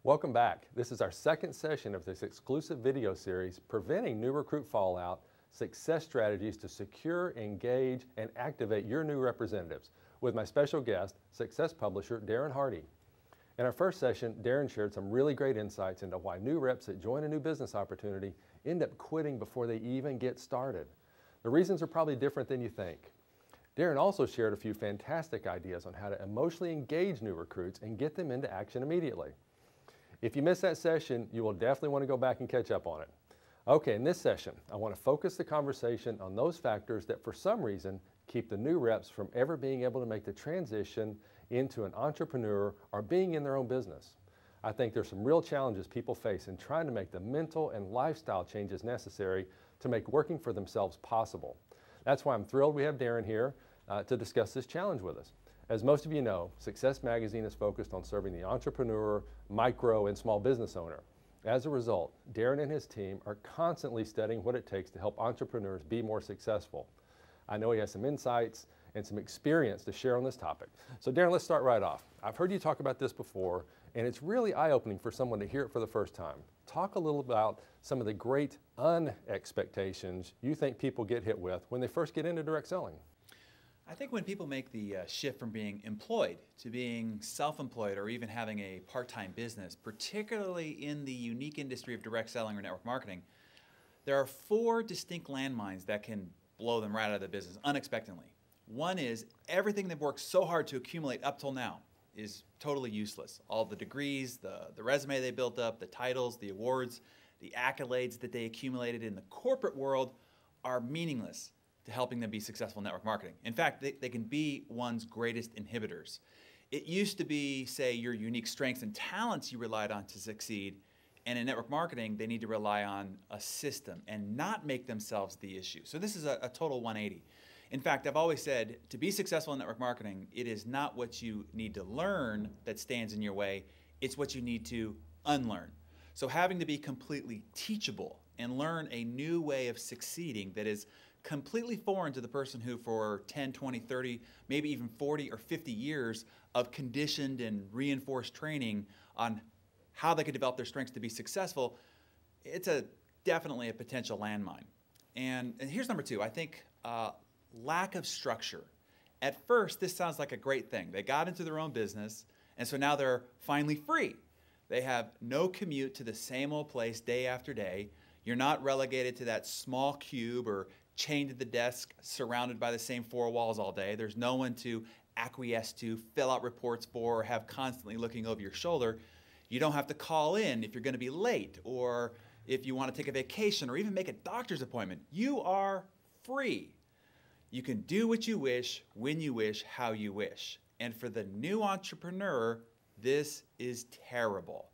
Welcome back. This is our second session of this exclusive video series, Preventing New Recruit Fallout, Success Strategies to Secure, Engage, and Activate Your New Representatives, with my special guest, Success Publisher Darren Hardy. In our first session, Darren shared some really great insights into why new reps that join a new business opportunity end up quitting before they even get started. The reasons are probably different than you think. Darren also shared a few fantastic ideas on how to emotionally engage new recruits and get them into action immediately. If you missed that session, you will definitely want to go back and catch up on it. Okay, in this session, I want to focus the conversation on those factors that for some reason keep the new reps from ever being able to make the transition into an entrepreneur or being in their own business. I think there's some real challenges people face in trying to make the mental and lifestyle changes necessary to make working for themselves possible. That's why I'm thrilled we have Darren here to discuss this challenge with us. As most of you know, Success Magazine is focused on serving the entrepreneur, micro, and small business owner. As a result, Darren and his team are constantly studying what it takes to help entrepreneurs be more successful. I know he has some insights and some experience to share on this topic. So Darren, let's start right off. I've heard you talk about this before, and it's really eye-opening for someone to hear it for the first time. Talk a little about some of the great unexpectations you think people get hit with when they first get into direct selling. I think when people make the shift from being employed to being self-employed or even having a part-time business, particularly in the unique industry of direct selling or network marketing, there are 4 distinct landmines that can blow them right out of the business unexpectedly. One is everything they've worked so hard to accumulate up till now is totally useless. All the degrees, the resume they built up, the titles, the awards, the accolades that they accumulated in the corporate world are meaningless to helping them be successful in network marketing. In fact, they can be one's greatest inhibitors. It used to be, say, your unique strengths and talents you relied on to succeed, and in network marketing, they need to rely on a system and not make themselves the issue. So this is a total 180. In fact, I've always said, to be successful in network marketing, it is not what you need to learn that stands in your way, it's what you need to unlearn. So having to be completely teachable and learn a new way of succeeding that is completely foreign to the person who for 10, 20, 30, maybe even 40 or 50 years of conditioned and reinforced training on how they could develop their strengths to be successful, it's definitely a potential landmine. And here's number 2. I think lack of structure. At first, this sounds like a great thing. They got into their own business, and so now they're finally free. They have no commute to the same old place day after day. You're not relegated to that small cube or chained to the desk, surrounded by the same 4 walls all day. There's no one to acquiesce to, fill out reports for, or have constantly looking over your shoulder. You don't have to call in if you're going to be late, or if you want to take a vacation, or even make a doctor's appointment. You are free. You can do what you wish, when you wish, how you wish. And for the new entrepreneur, this is terrible.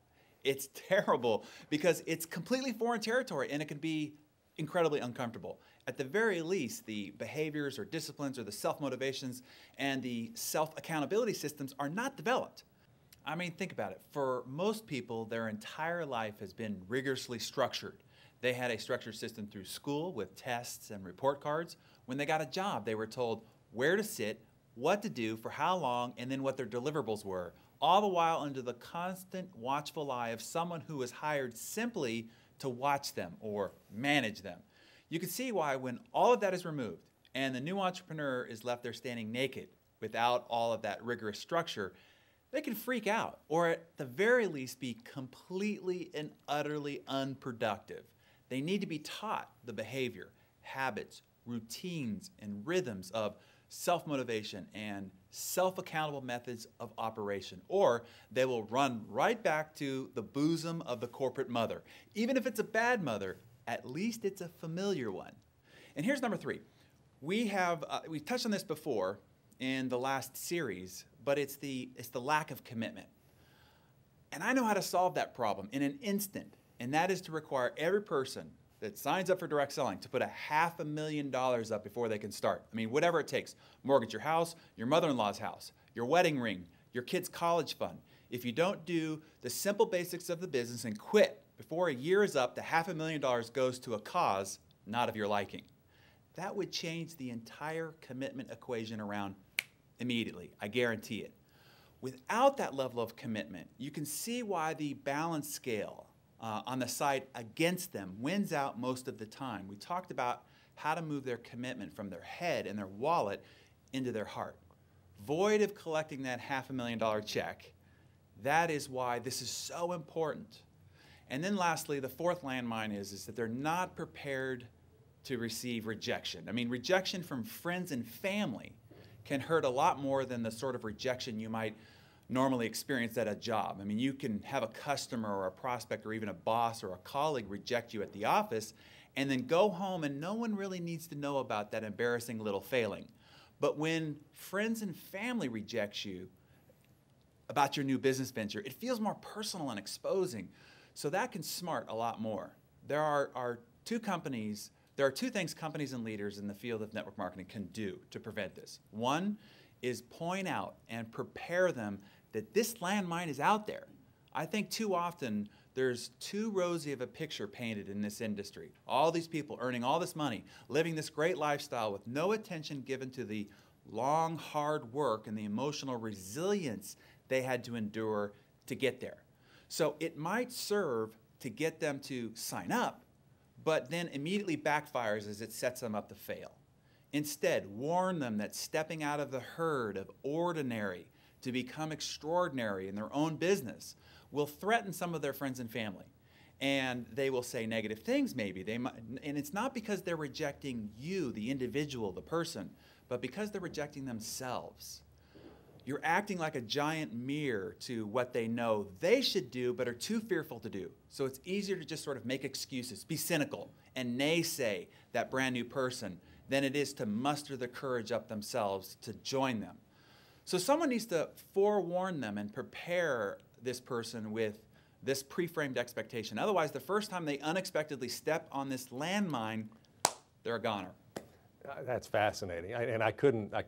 It's terrible because it's completely foreign territory, and it can be incredibly uncomfortable. At the very least, the behaviors or disciplines or the self-motivations and the self-accountability systems are not developed. I mean, think about it. For most people, their entire life has been rigorously structured. They had a structured system through school with tests and report cards. When they got a job, they were told where to sit, what to do, for how long, and then what their deliverables were, all the while under the constant watchful eye of someone who was hired simply to watch them or manage them. You can see why when all of that is removed and the new entrepreneur is left there standing naked without all of that rigorous structure, they can freak out or at the very least be completely and utterly unproductive. They need to be taught the behavior, habits, routines, and rhythms of self-motivation and self-accountable methods of operation, or they will run right back to the bosom of the corporate mother. Even if it's a bad mother, at least it's a familiar one. And here's number 3. We've touched on this before in the last series, but it's the lack of commitment. And I know how to solve that problem in an instant, and that is to require every person that signs up for direct selling to put $500,000 up before they can start. I mean, whatever it takes. Mortgage your house, your mother-in-law's house, your wedding ring, your kid's college fund. If you don't do the simple basics of the business and quit before a year is up, the $500,000 goes to a cause not of your liking. That would change the entire commitment equation around immediately. I guarantee it. Without that level of commitment, you can see why the balance scale on the side against them wins out most of the time. We talked about how to move their commitment from their head and their wallet into their heart. Void of collecting that $500,000 check, that is why this is so important. And then lastly, the fourth landmine is that they're not prepared to receive rejection. I mean, rejection from friends and family can hurt a lot more than the sort of rejection you might normally experience at a job. I mean, you can have a customer or a prospect or even a boss or a colleague reject you at the office and then go home and no one really needs to know about that embarrassing little failing. But when friends and family reject you about your new business venture, it feels more personal and exposing. So that can smart a lot more. There are two things companies and leaders in the field of network marketing can do to prevent this. One is point out and prepare them that this landmine is out there. I think too often there's too rosy of a picture painted in this industry. All these people earning all this money, living this great lifestyle with no attention given to the long, hard work and the emotional resilience they had to endure to get there. So it might serve to get them to sign up, but then immediately backfires as it sets them up to fail. Instead, warn them that stepping out of the herd of ordinary to become extraordinary in their own business will threaten some of their friends and family. And they will say negative things maybe. And it's not because they're rejecting you, the individual, the person, but because they're rejecting themselves. You're acting like a giant mirror to what they know they should do but are too fearful to do. So it's easier to just sort of make excuses, be cynical, and naysay that brand new person than it is to muster the courage up themselves to join them. So someone needs to forewarn them and prepare this person with this pre-framed expectation. Otherwise, the first time they unexpectedly step on this landmine, they're a goner. That's fascinating, I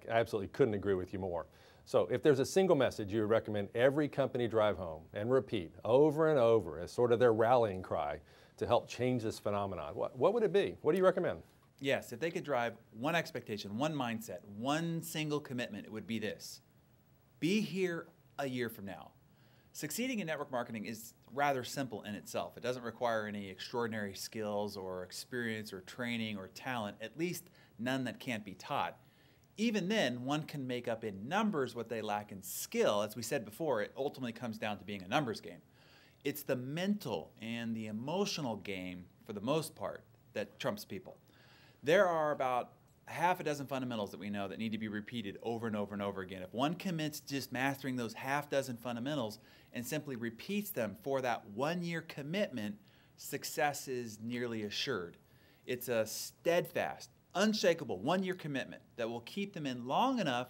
absolutely couldn't agree with you more. So if there's a single message you would recommend every company drive home and repeat over and over as sort of their rallying cry to help change this phenomenon, what would it be? What do you recommend? Yes, if they could drive one expectation, one mindset, one single commitment, it would be this. Be here a year from now. Succeeding in network marketing is rather simple in itself. It doesn't require any extraordinary skills or experience or training or talent, at least none that can't be taught. Even then, one can make up in numbers what they lack in skill. As we said before, it ultimately comes down to being a numbers game. It's the mental and the emotional game, for the most part, that trumps people. There are about half a dozen fundamentals that we know that need to be repeated over and over and over again. If one commits to just mastering those half dozen fundamentals and simply repeats them for that 1 year commitment, success is nearly assured. It's a steadfast, unshakable 1 year commitment that will keep them in long enough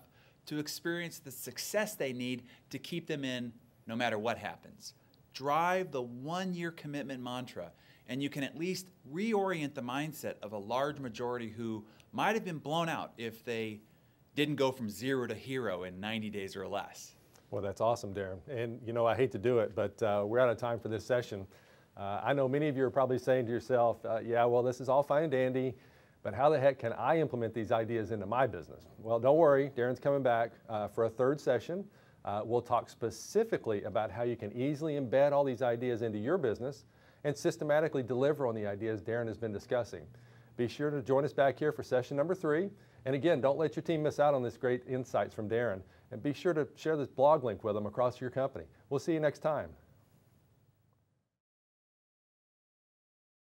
to experience the success they need to keep them in no matter what happens. Drive the 1 year commitment mantra, and you can at least reorient the mindset of a large majority who might have been blown out if they didn't go from 0 to hero in 90 days or less. Well, that's awesome, Darren. And you know, I hate to do it, but we're out of time for this session. I know many of you are probably saying to yourself, yeah, well, this is all fine and dandy, but how the heck can I implement these ideas into my business? Well, don't worry, Darren's coming back for a third session. We'll talk specifically about how you can easily embed all these ideas into your business and systematically deliver on the ideas Darren has been discussing. Be sure to join us back here for session number 3. And again, don't let your team miss out on this great insights from Darren. And be sure to share this blog link with them across your company. We'll see you next time.